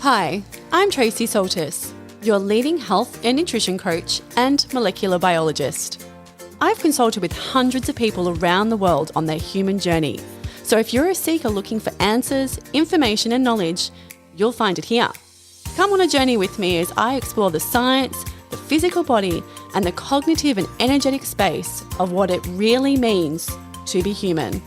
Hi, I'm Tracey Lee, your leading health and nutrition coach and molecular biologist. I've consulted with hundreds of people around the world on their human journey. So if you're a seeker looking for answers, information and knowledge, you'll find it here. Come on a journey with me as I explore the science, the physical body, and the cognitive and energetic space of what it really means to be human.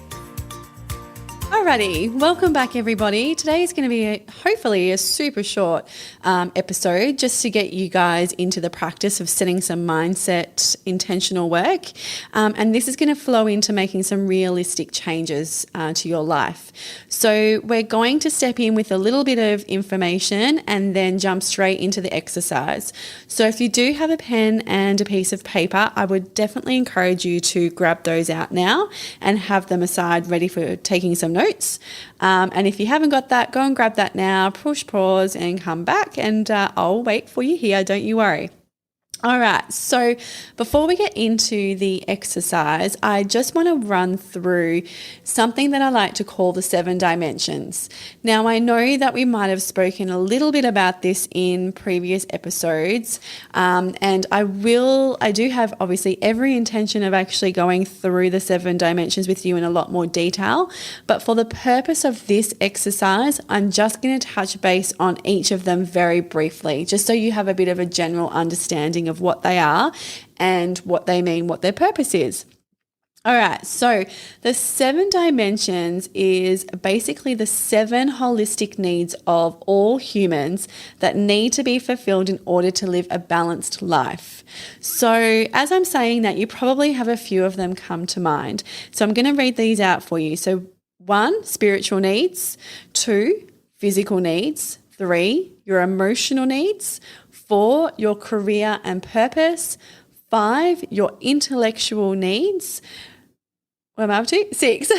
Alrighty, welcome back everybody. Today is going to be hopefully a super short episode just to get you guys into the practice of setting some mindset intentional work. And this is going to flow into making some realistic changes to your life. So we're going to step in with a little bit of information and then jump straight into the exercise. So if you do have a pen and a piece of paper, I would definitely encourage you to grab those out now and have them aside ready for taking some notes. And if you haven't got that, go and grab that now, push pause and come back and I'll wait for you here. Don't you worry. All right, so before we get into the exercise, I just want to run through something that I like to call the 7 dimensions. Now, I know that we might have spoken a little bit about this in previous episodes, and I do have obviously every intention of actually going through the 7 dimensions with you in a lot more detail, but for the purpose of this exercise, I'm just going to touch base on each of them very briefly, just so you have a bit of a general understanding of what they are and what they mean, what their purpose is. All right, so the 7 dimensions is basically the 7 holistic needs of all humans that need to be fulfilled in order to live a balanced life. So as I'm saying that, you probably have a few of them come to mind. So I'm going to read these out for you. So 1, spiritual needs. 2, physical needs. 3, your emotional needs. 4, your career and purpose. 5, your intellectual needs. What am I up to? 6,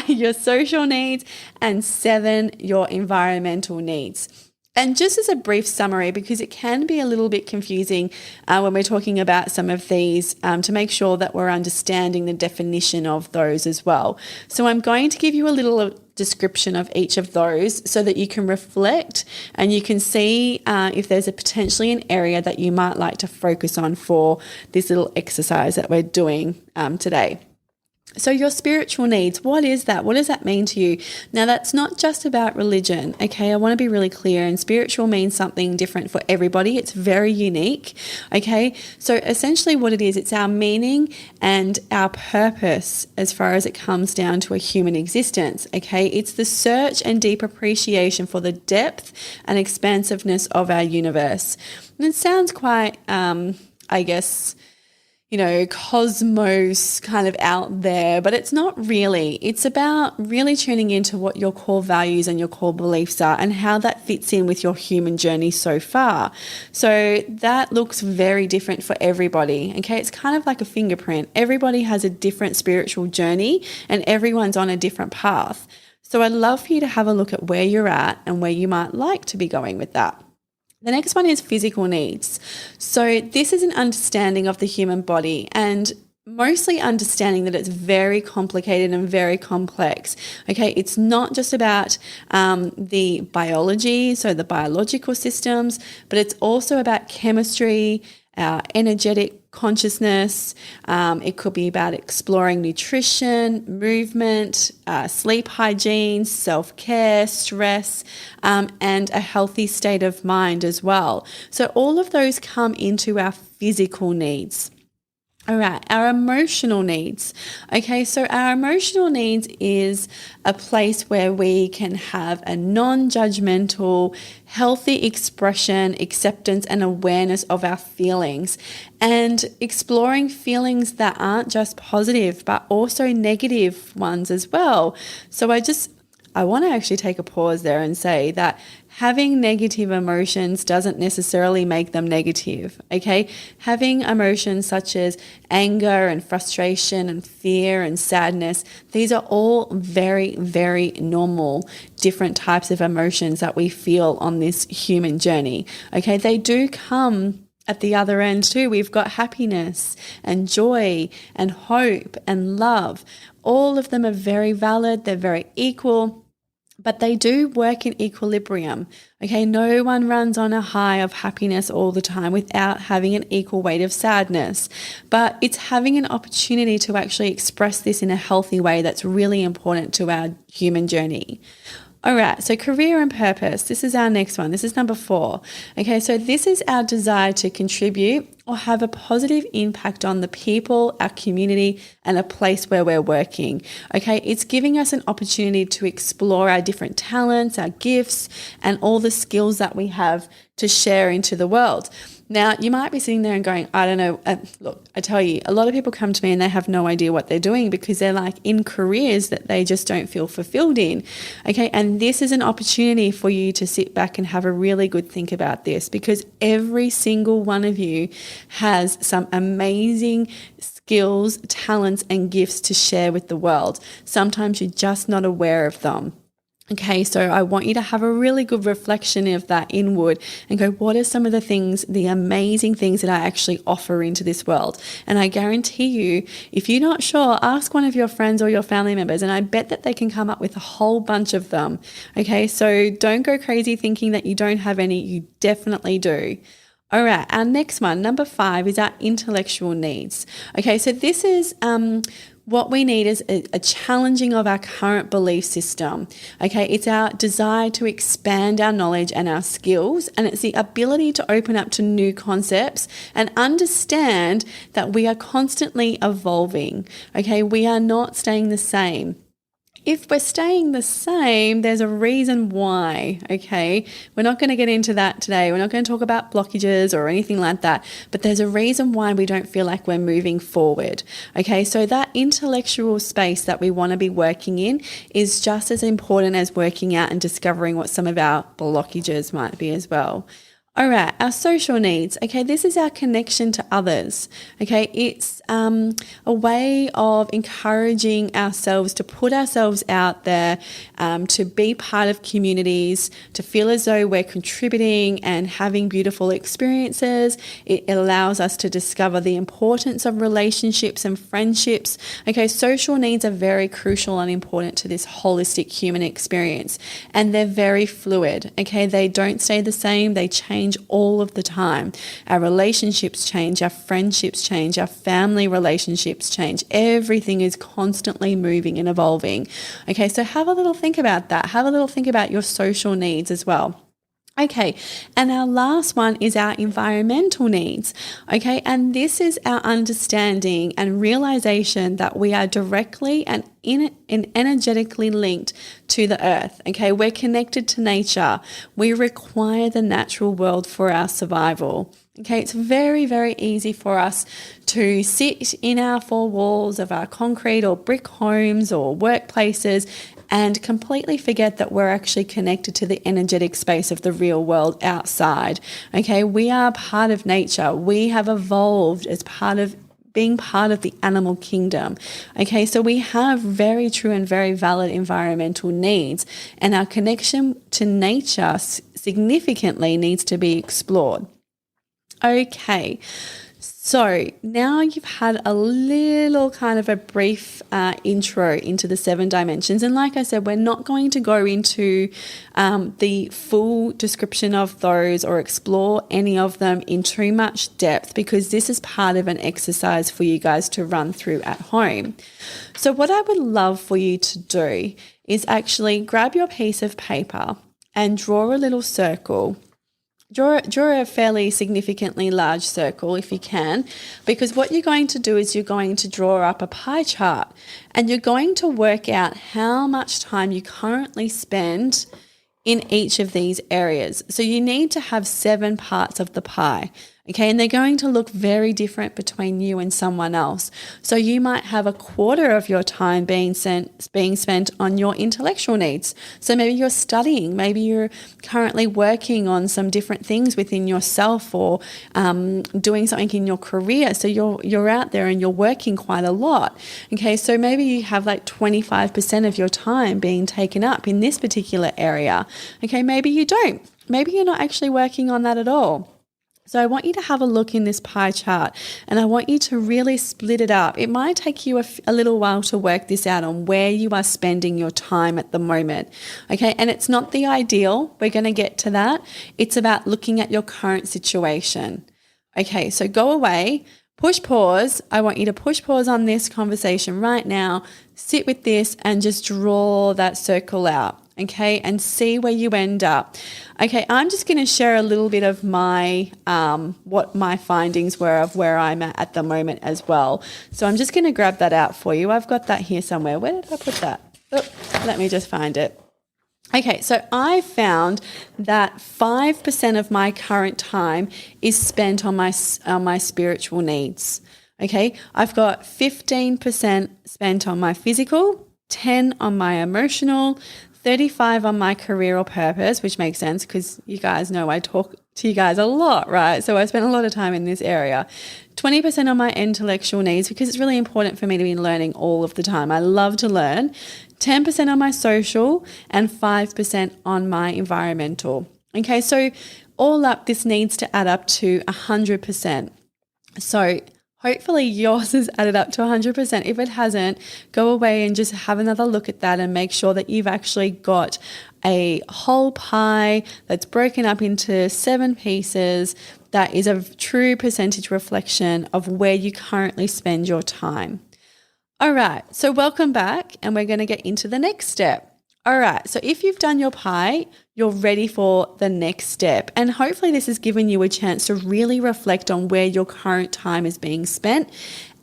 your social needs. And 7, your environmental needs. And just as a brief summary, because it can be a little bit confusing when we're talking about some of these, to make sure that we're understanding the definition of those as well. So I'm going to give you a little description of each of those so that you can reflect and you can see if there's potentially an area that you might like to focus on for this little exercise that we're doing today. So your spiritual needs, what is that? What does that mean to you? Now, that's not just about religion, okay? I want to be really clear, and spiritual means something different for everybody. It's very unique, okay? So essentially what it is, it's our meaning and our purpose as far as it comes down to a human existence, okay? It's the search and deep appreciation for the depth and expansiveness of our universe. And it sounds quite, cosmos kind of out there, but it's not really. It's about really tuning into what your core values and your core beliefs are and how that fits in with your human journey so far. So that looks very different for everybody, okay? It's kind of like a fingerprint. Everybody has a different spiritual journey and everyone's on a different path. So I'd love for you to have a look at where you're at and where you might like to be going with that. The next one is physical needs. So this is an understanding of the human body and mostly understanding that it's very complicated and very complex. Okay, it's not just about the biology, so the biological systems, but it's also about chemistry, energetic consciousness. It could be about exploring nutrition, movement, sleep hygiene, self-care, stress, and a healthy state of mind as well. So all of those come into our physical needs. All right, our emotional needs. Okay, so our emotional needs is a place where we can have a non-judgmental, healthy expression, acceptance, and awareness of our feelings, and exploring feelings that aren't just positive, but also negative ones as well. So I want to actually take a pause there and say that having negative emotions doesn't necessarily make them negative, okay? Having emotions such as anger and frustration and fear and sadness, these are all very, very normal, different types of emotions that we feel on this human journey, okay? They do come at the other end too. We've got happiness and joy and hope and love. All of them are very valid. They're very equal. but they do work in equilibrium. Okay, no one runs on a high of happiness all the time without having an equal weight of sadness. But it's having an opportunity to actually express this in a healthy way that's really important to our human journey. All right, so career and purpose. This is our next one. This is number 4. Okay, so this is our desire to contribute or have a positive impact on the people, our community, and a place where we're working. Okay, it's giving us an opportunity to explore our different talents, our gifts, and all the skills that we have to share into the world. Now, you might be sitting there and going, I don't know. Look, I tell you, a lot of people come to me and they have no idea what they're doing because they're like in careers that they just don't feel fulfilled in. Okay, and this is an opportunity for you to sit back and have a really good think about this, because every single one of you has some amazing skills, talents, and gifts to share with the world. Sometimes you're just not aware of them. Okay, so I want you to have a really good reflection of that inward and go, what are some of the things, the amazing things that I actually offer into this world? And I guarantee you, if you're not sure, ask one of your friends or your family members, and I bet that they can come up with a whole bunch of them. Okay, so don't go crazy thinking that you don't have any. You definitely do. All right, our next one, number 5, is our intellectual needs. Okay, so this is what we need is a challenging of our current belief system. Okay, it's our desire to expand our knowledge and our skills, and it's the ability to open up to new concepts and understand that we are constantly evolving. Okay, we are not staying the same. If we're staying the same, there's a reason why, okay? We're not going to get into that today. We're not going to talk about blockages or anything like that, but there's a reason why we don't feel like we're moving forward, okay? So that intellectual space that we want to be working in is just as important as working out and discovering what some of our blockages might be as well. All right, our social needs. Okay, this is our connection to others. Okay, it's a way of encouraging ourselves to put ourselves out there, to be part of communities, to feel as though we're contributing and having beautiful experiences. It allows us to discover the importance of relationships and friendships. Okay, social needs are very crucial and important to this holistic human experience, and they're very fluid. Okay, they don't stay the same, they change all of the time. Our relationships change, our friendships change, our family relationships change. Everything is constantly moving and evolving. Okay, so have a little think about that. Have a little think about your social needs as well. Okay, and our last one is our environmental needs. Okay, and this is our understanding and realization that we are directly and energetically linked to the earth. Okay, we're connected to nature. We require the natural world for our survival. Okay, it's very, very easy for us to sit in our 4 walls of our concrete or brick homes or workplaces and completely forget that we're actually connected to the energetic space of the real world outside. Okay, we are part of nature. We have evolved as part of being part of the animal kingdom. Okay, so we have very true and very valid environmental needs, and our connection to nature significantly needs to be explored. Okay, so now you've had a little kind of a brief intro into the 7 dimensions. And like I said, we're not going to go into the full description of those or explore any of them in too much depth, because this is part of an exercise for you guys to run through at home. So what I would love for you to do is actually grab your piece of paper and draw a little circle. Draw a fairly significantly large circle if you can, because what you're going to do is you're going to draw up a pie chart, and you're going to work out how much time you currently spend in each of these areas. So you need to have 7 parts of the pie. Okay, and they're going to look very different between you and someone else. So you might have a quarter of your time being spent on your intellectual needs. So maybe you're studying, maybe you're currently working on some different things within yourself, or doing something in your career. So you're out there and you're working quite a lot. Okay, so maybe you have like 25% of your time being taken up in this particular area. Okay, maybe you don't. Maybe you're not actually working on that at all. So I want you to have a look in this pie chart, and I want you to really split it up. It might take you a little while to work this out on where you are spending your time at the moment. Okay. And it's not the ideal. We're going to get to that. It's about looking at your current situation. Okay. So go away, push pause. I want you to push pause on this conversation right now, sit with this and just draw that circle out. Okay, and see where you end up. Okay, I'm just going to share a little bit of my what my findings were of where I'm at the moment as well. So I'm just going to grab that out for you. I've got that here somewhere. Where did I put that? Oh, let me just find it. Okay, so I found that 5% of my current time is spent on my spiritual needs. Okay, I've got 15% spent on my physical, 10 on my emotional, 35 on my career or purpose, which makes sense because you guys know I talk to you guys a lot, right? So I spend a lot of time in this area. 20% on my intellectual needs because it's really important for me to be learning all of the time. I love to learn. 10% on my social and 5% on my environmental. Okay, so all up, this needs to add up to 100%. So hopefully yours has added up to 100%. If it hasn't, go away and just have another look at that and make sure that you've actually got a whole pie that's broken up into 7 pieces that is a true percentage reflection of where you currently spend your time. All right, so welcome back, and we're going to get into the next step. All right, so if you've done your pie, you're ready for the next step. And hopefully this has given you a chance to really reflect on where your current time is being spent.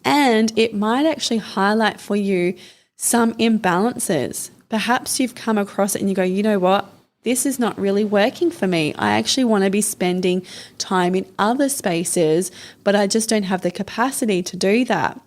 And it might actually highlight for you some imbalances. Perhaps you've come across it and you go, you know what? This is not really working for me. I actually want to be spending time in other spaces, but I just don't have the capacity to do that.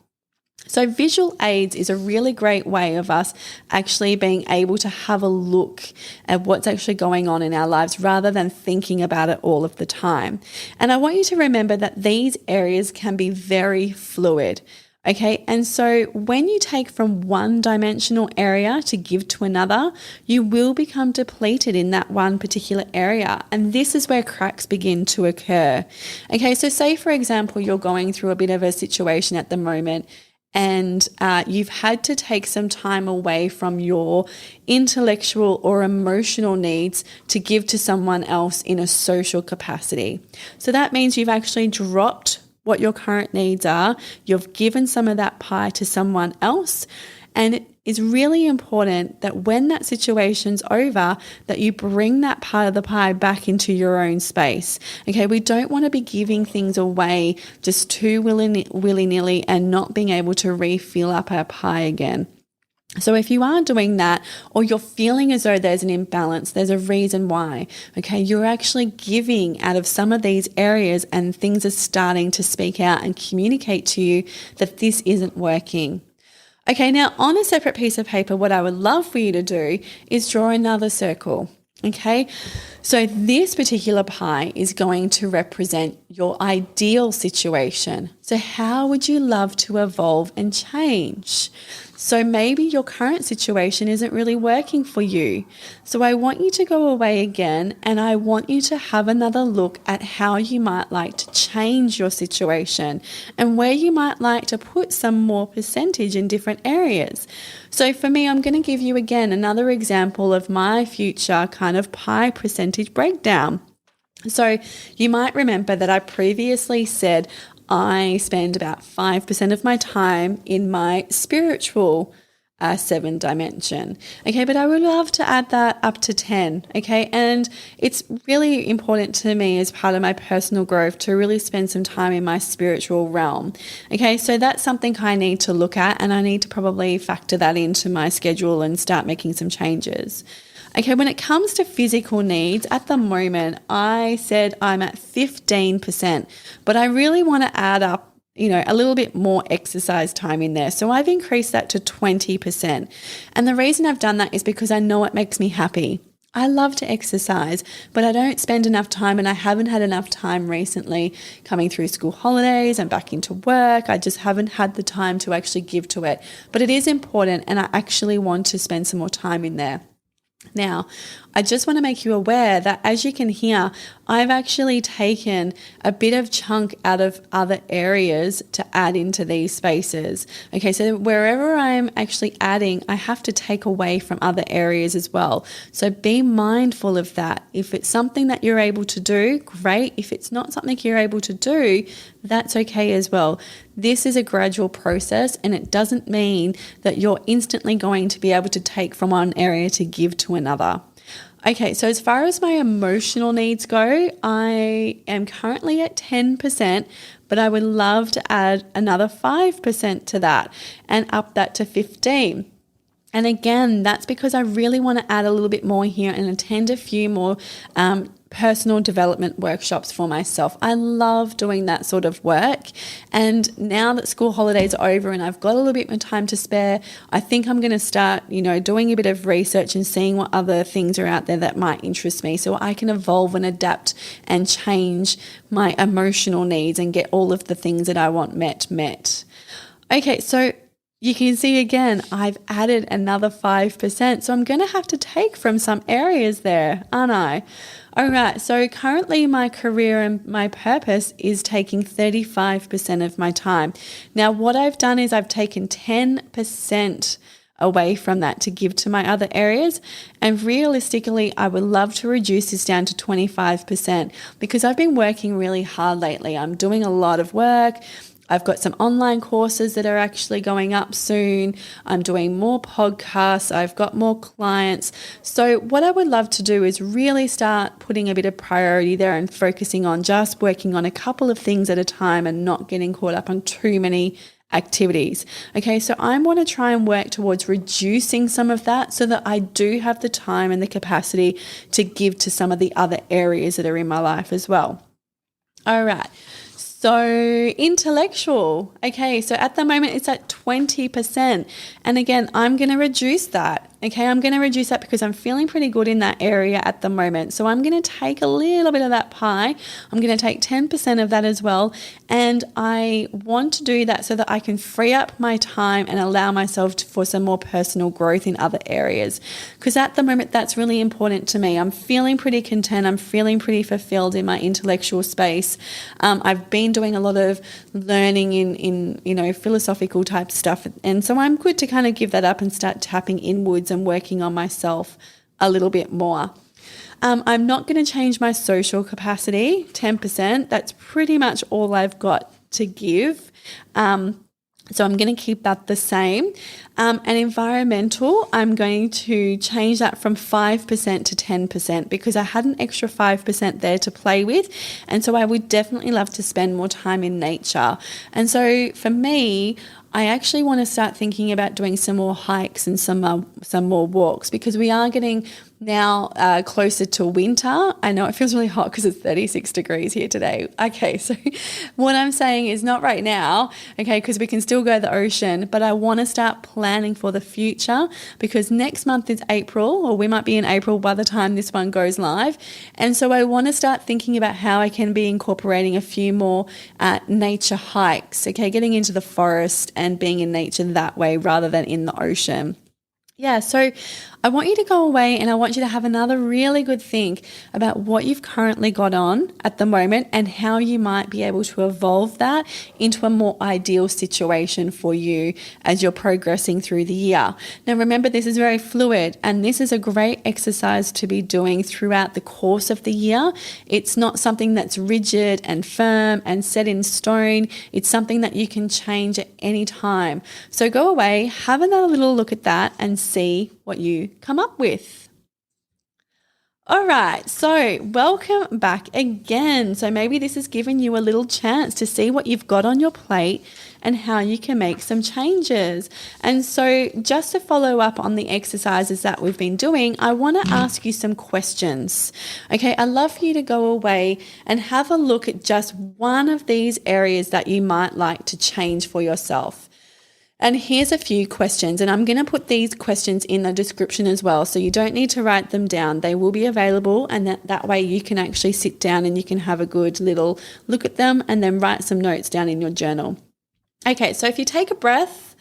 So visual aids is a really great way of us actually being able to have a look at what's actually going on in our lives rather than thinking about it all of the time. And I want you to remember that these areas can be very fluid. Okay, and so when you take from one dimensional area to give to another, you will become depleted in that one particular area. And this is where cracks begin to occur. Okay, so say for example, you're going through a bit of a situation at the moment and you've had to take some time away from your intellectual or emotional needs to give to someone else in a social capacity. So that means you've actually dropped what your current needs are. You've given some of that pie to someone else. And it is really important that when that situation's over, that you bring that part of the pie back into your own space. Okay, we don't want to be giving things away just too willy-nilly and not being able to refill up our pie again. So if you are doing that or you're feeling as though there's an imbalance, there's a reason why. Okay, you're actually giving out of some of these areas and things are starting to speak out and communicate to you that this isn't working. Okay, now on a separate piece of paper, what I would love for you to do is draw another circle. Okay, so this particular pie is going to represent your ideal situation. So how would you love to evolve and change? So maybe your current situation isn't really working for you. So I want you to go away again and I want you to have another look at how you might like to change your situation and where you might like to put some more percentage in different areas. So for me, I'm going to give you again another example of my future kind of pie percentage breakdown. So you might remember that I previously said I spend about 5% of my time in my spiritual 7 dimension. Okay, but I would love to add that up to 10. Okay, and it's really important to me as part of my personal growth to really spend some time in my spiritual realm. Okay, so that's something I need to look at and I need to probably factor that into my schedule and start making some changes. Okay, when it comes to physical needs, at the moment, I said I'm at 15%, but I really want to add up, a little bit more exercise time in there. So I've increased that to 20%. And the reason I've done that is because I know it makes me happy. I love to exercise, but I don't spend enough time and I haven't had enough time recently coming through school holidays and back into work. I just haven't had the time to actually give to it. But it is important and I actually want to spend some more time in there. Now, I just want to make you aware that, as you can hear, I've actually taken a bit of chunk out of other areas to add into these spaces. Okay, so wherever I'm actually adding, I have to take away from other areas as well. So be mindful of that. If it's something that you're able to do, great. If it's not something you're able to do, that's okay as well. This is a gradual process, and it doesn't mean that you're instantly going to be able to take from one area to give to another. Okay, so as far as my emotional needs go, I am currently at 10%, but I would love to add another 5% to that and up that to 15%. And again, that's because I really want to add a little bit more here and attend a few more personal development workshops for myself. I love doing that sort of work. And now that school holidays are over and I've got a little bit more time to spare, I think I'm going to start, doing a bit of research and seeing what other things are out there that might interest me, so I can evolve and adapt and change my emotional needs and get all of the things that I want met. Okay, so you can see again, I've added another 5%. So I'm going to have to take from some areas there, aren't I? All right. So currently my career and my purpose is taking 35% of my time. Now, what I've done is I've taken 10% away from that to give to my other areas. And realistically, I would love to reduce this down to 25% because I've been working really hard lately. I'm doing a lot of work. I've got some online courses that are actually going up soon. I'm doing more podcasts. I've got more clients. So what I would love to do is really start putting a bit of priority there and focusing on just working on a couple of things at a time and not getting caught up on too many activities. Okay, so I want to try and work towards reducing some of that so that I do have the time and the capacity to give to some of the other areas that are in my life as well. All right. So intellectual. Okay, so at the moment it's at 20%. And again, I'm going to reduce that. Okay, I'm going to reduce that because I'm feeling pretty good in that area at the moment. So I'm going to take a little bit of that pie. I'm going to take 10% of that as well. And I want to do that so that I can free up my time and allow myself for some more personal growth in other areas. Because at the moment, that's really important to me. I'm feeling pretty content. I'm feeling pretty fulfilled in my intellectual space. I've been doing a lot of learning in philosophical type stuff. And so I'm good to kind of give that up and start tapping inwards and working on myself a little bit more. I'm not going to change my social capacity, 10%. That's pretty much all I've got to give. So I'm going to keep that the same. And environmental, I'm going to change that from 5% to 10% because I had an extra 5% there to play with. And so I would definitely love to spend more time in nature. And so for me, I actually want to start thinking about doing some more hikes and some more walks because we are getting now closer to winter. I know it feels really hot because it's 36 degrees here today. Okay, so what I'm saying is not right now, okay, because we can still go to the ocean, but I want to start planning for the future because next month is April, or we might be in April by the time this one goes live. And so I want to start thinking about how I can be incorporating a few more nature hikes, okay, getting into the forest and being in nature that way rather than in the ocean. Yeah, so I want you to go away and I want you to have another really good think about what you've currently got on at the moment and how you might be able to evolve that into a more ideal situation for you as you're progressing through the year. Now, remember, this is very fluid and this is a great exercise to be doing throughout the course of the year. It's not something that's rigid and firm and set in stone. It's something that you can change at any time. So go away, have another little look at that and see what you come up with. All right, so welcome back again. So maybe this has given you a little chance to see what you've got on your plate and how you can make some changes. And so just to follow up on the exercises that we've been doing, I want to ask you some questions. Okay, I'd love for you to go away and have a look at just one of these areas that you might like to change for yourself. And here's a few questions, and I'm going to put these questions in the description as well, so you don't need to write them down. They will be available, and that way you can actually sit down and you can have a good little look at them and then write some notes down in your journal. Okay, so if you take a breath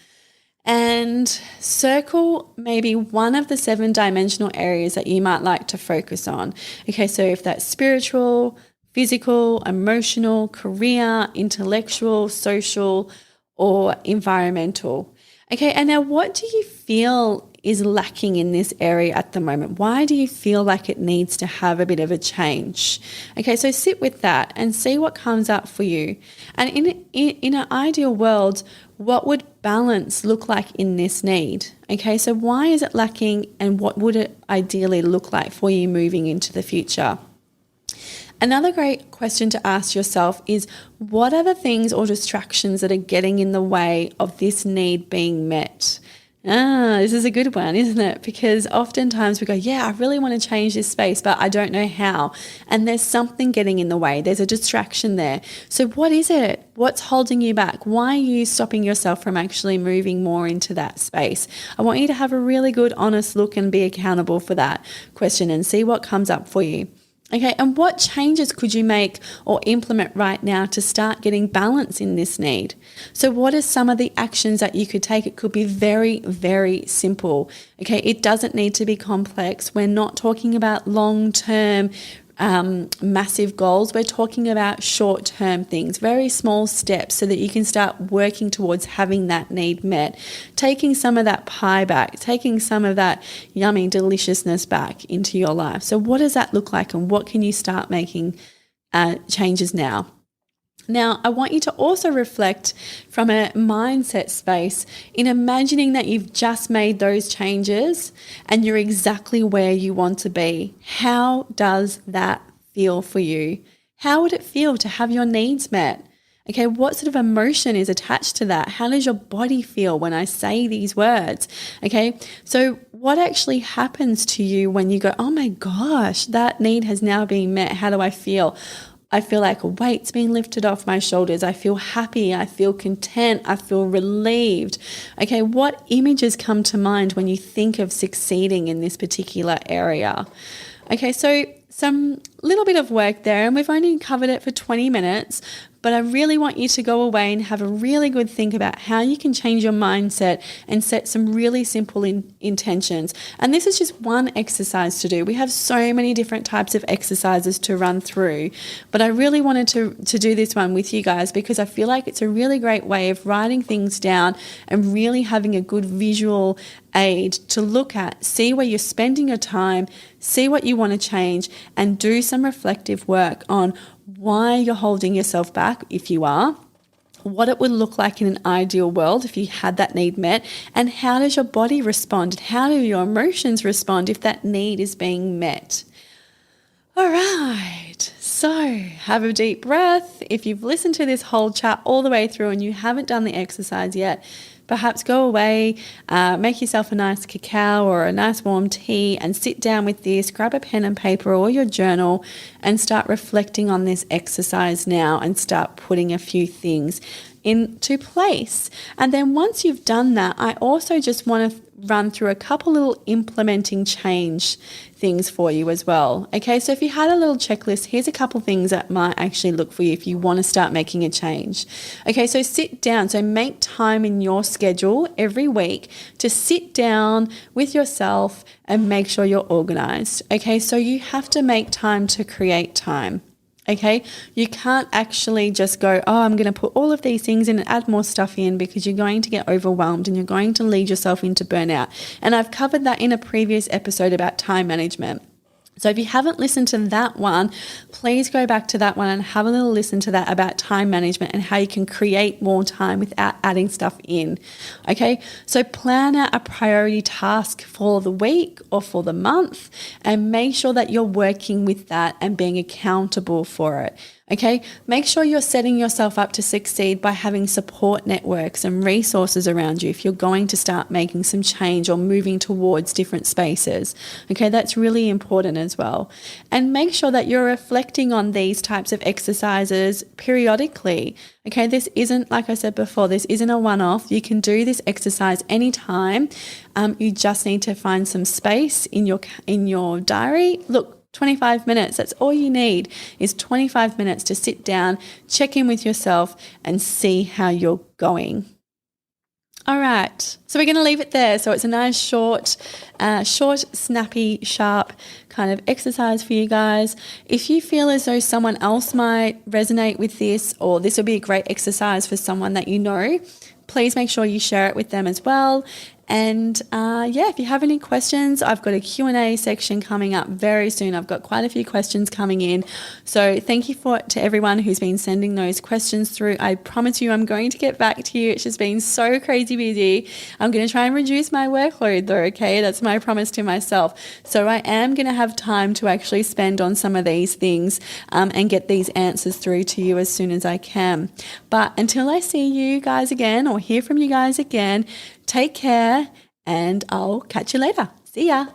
and circle maybe one of the 7-dimensional areas that you might like to focus on. Okay, so if that's spiritual, physical, emotional, career, intellectual, social, or environmental. Okay, and now what do you feel is lacking in this area at the moment? Why do you feel like it needs to have a bit of a change? Okay, so sit with that and see what comes up for you. And in an ideal world, what would balance look like in this need? Okay, so why is it lacking and what would it ideally look like for you moving into the future? Another great question to ask yourself is, what are the things or distractions that are getting in the way of this need being met? This is a good one, isn't it? Because oftentimes we go, yeah, I really want to change this space, but I don't know how. And there's something getting in the way. There's a distraction there. So what is it? What's holding you back? Why are you stopping yourself from actually moving more into that space? I want you to have a really good, honest look and be accountable for that question and see what comes up for you. Okay, and what changes could you make or implement right now to start getting balance in this need? So what are some of the actions that you could take? It could be very, very simple. Okay, it doesn't need to be complex. We're not talking about long-term massive goals. We're talking about short-term things, very small steps so that you can start working towards having that need met, taking some of that pie back, taking some of that yummy deliciousness back into your life. So what does that look like and what can you start making changes now? Now, I want you to also reflect from a mindset space in imagining that you've just made those changes and you're exactly where you want to be. How does that feel for you? How would it feel to have your needs met? Okay, what sort of emotion is attached to that? How does your body feel when I say these words? Okay, so what actually happens to you when you go, oh my gosh, that need has now been met. How do I feel? I feel like a weight's being lifted off my shoulders. I feel happy. I feel content. I feel relieved. Okay, what images come to mind when you think of succeeding in this particular area? Okay, so some little bit of work there, and we've only covered it for 20 minutes, but I really want you to go away and have a really good think about how you can change your mindset and set some really simple intentions. And this is just one exercise to do. We have so many different types of exercises to run through, but I really wanted to do this one with you guys because I feel like it's a really great way of writing things down and really having a good visual aid to look at, see where you're spending your time, see what you want to change, and do some reflective work on why you're holding yourself back if you are, what it would look like in an ideal world if you had that need met, and how does your body respond? How do your emotions respond if that need is being met? All right, so have a deep breath. If you've listened to this whole chat all the way through and you haven't done the exercise yet, perhaps go away, make yourself a nice cacao or a nice warm tea and sit down with this, grab a pen and paper or your journal and start reflecting on this exercise now and start putting a few things into place. And then once you've done that, I also just want to run through a couple little implementing change things for you as well. Okay, so if you had a little checklist, here's a couple things that might actually look for you if you want to start making a change. Okay, so sit down. So make time in your schedule every week to sit down with yourself and make sure you're organized. Okay, so you have to make time to create time. Okay, you can't actually just go, oh, I'm going to put all of these things in and add more stuff in because you're going to get overwhelmed and you're going to lead yourself into burnout. And I've covered that in a previous episode about time management. So if you haven't listened to that one, please go back to that one and have a little listen to that about time management and how you can create more time without adding stuff in. Okay, so plan out a priority task for the week or for the month and make sure that you're working with that and being accountable for it. Okay, make sure you're setting yourself up to succeed by having support networks and resources around you if you're going to start making some change or moving towards different spaces. Okay, that's really important as well. And make sure that you're reflecting on these types of exercises periodically. Okay, this isn't, like I said before, this isn't a one-off. You can do this exercise anytime. You just need to find some space in your diary. Look, 25 minutes, that's all you need is 25 minutes to sit down, check in with yourself and see how you're going. All right. So we're going to leave it there. So it's a nice short, snappy, sharp kind of exercise for you guys. If you feel as though someone else might resonate with this, or this would be a great exercise for someone that you know, please make sure you share it with them as well. And if you have any questions, I've got a Q&A section coming up very soon. I've got quite a few questions coming in. So thank you to everyone who's been sending those questions through. I promise you I'm going to get back to you. It's just been so crazy busy. I'm going to try and reduce my workload though, okay? That's my promise to myself. So I am going to have time to actually spend on some of these things and get these answers through to you as soon as I can. But until I see you guys again or hear from you guys again, take care, and I'll catch you later. See ya.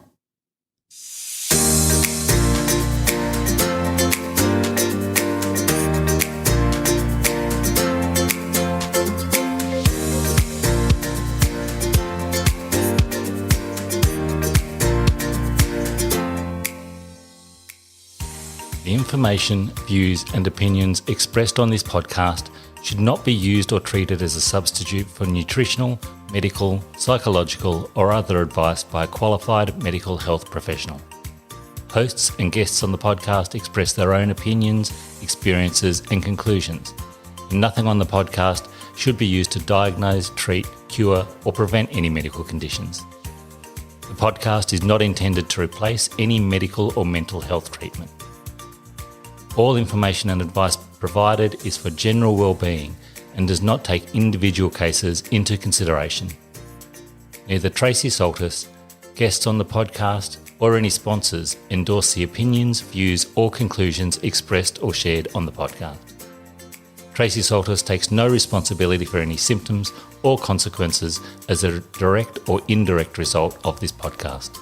The information, views, and opinions expressed on this podcast should not be used or treated as a substitute for nutritional, medical, psychological, or other advice by a qualified medical health professional. Hosts and guests on the podcast express their own opinions, experiences, and conclusions. Nothing on the podcast should be used to diagnose, treat, cure, or prevent any medical conditions. The podcast is not intended to replace any medical or mental health treatment. All information and advice provided is for general well-being and does not take individual cases into consideration. Neither Tracey Saltis, guests on the podcast, or any sponsors endorse the opinions, views, or conclusions expressed or shared on the podcast. Tracey Saltis takes no responsibility for any symptoms or consequences as a direct or indirect result of this podcast.